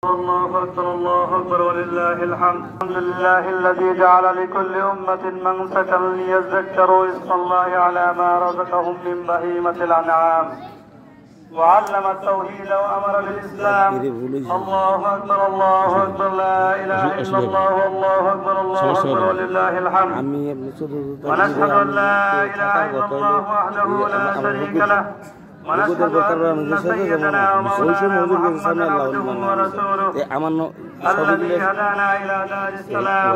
الله أكبر ولله الحمد. الحمد لله الذي جعل لكل أمة منسكا ليذكروا اسم الله على ما رزقهم من بهيمة الأنعام، وعلم التوحيد وأمر بالإسلام. الله أكبر لا إله إلا الله والله أكبر ولله الحمد. ونشهد أن لا إله إلا الله وحده لا شريك له، ونشهد أن سيدنا ومولانا محمدا عبده ورسوله الذي هدانا إلى دار السلام.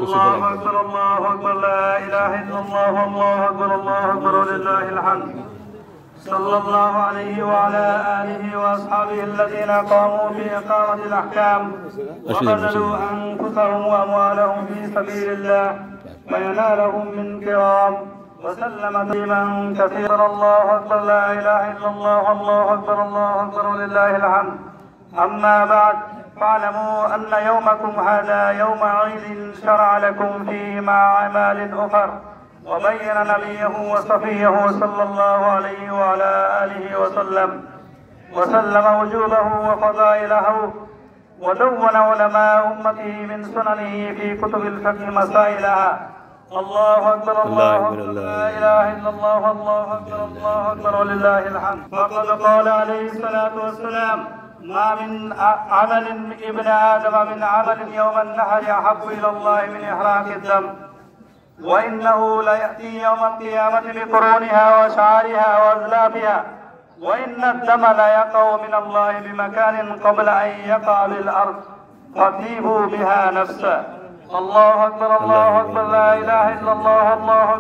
الله أكبر لا إله إلا الله والله أكبر ولله الحمد. صلى الله عليه وعلى آله وأصحابه الذين قاموا بإقامة الأحكام وبذلوا أنفسهم وأموالهم في سبيل الله وينالهم من كرام، وسلم تسليما كثيرا. الله أكبر لا إله إلا الله والله أكبر ولله الحمد. أما بعد، فاعلموا أن يومكم هذا يوم عيد شرع لكم فيه مع أعمال أخر، وبين نبيه وصفيه صلى الله عليه وعلى آله وسلم وجوبه وفضائله، ودون علماء أمته من سننه في كتب الفقه مسائلها. الله أكبر لا إله إلا الله والله أكبر ولله الحمد. فقد قال عليه الصلاة والسلام: ما من عمل ابن آدم من عمل يوم النحر أحب إلى الله من إحراق الدم، وإنه ليأتي يوم القيامة بقرونها وشعارها وأزلافها، وإن الدم ليقع من الله بمكان قبل أن يقع بالأرض، فطيبوا بها نفسا. الله أكبر لا إله إلا الله والله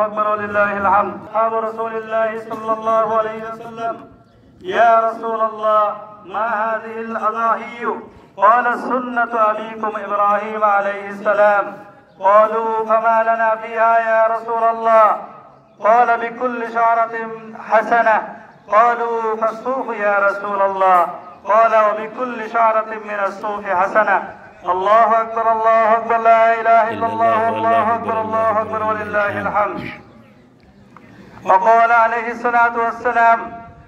أكبر ولله الحمد. أصحاب رسول الله صلى الله عليه وسلم: يا رسول الله، ما هذه الأضاحي؟ قال: سنة أبيكم إبراهيم عليه السلام. قالوا: فما لنا فيها يا رسول الله؟ قال: بكل شعرة حسنة. قالوا: فالصوف يا رسول الله؟ قال: وبكل شعرة من الصوف حسنة. الله أكبر لا إله إلا الله والله أكبر ولله الحمد. وقال عليه الصلاة والسلام: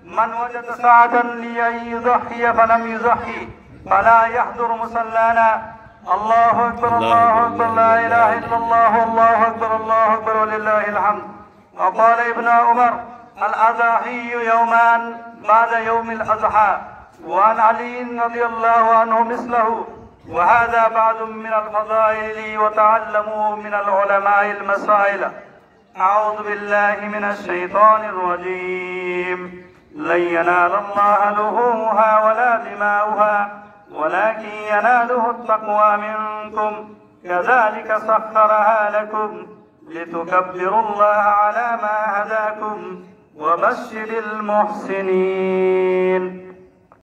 من وجد ساعة لأن يضحي فلم يضحي فلا يحضر مصلانا. الله أكبر لا إله إلا الله والله أكبر ولله الحمد. وقال ابن عمر: الأضاحي يومان بعد يوم الأضحى. وعن علي رضي الله عنه مثله. وهذا بعض من الفضائل، وتعلموا من العلماء المسائل. أعوذ بالله من الشيطان الرجيم. لن ينال الله لحومها ولا دماؤها ولكن يناله التقوى منكم، كذلك سخرها لكم لتكبروا الله على ما هداكم وبشر المحسنين.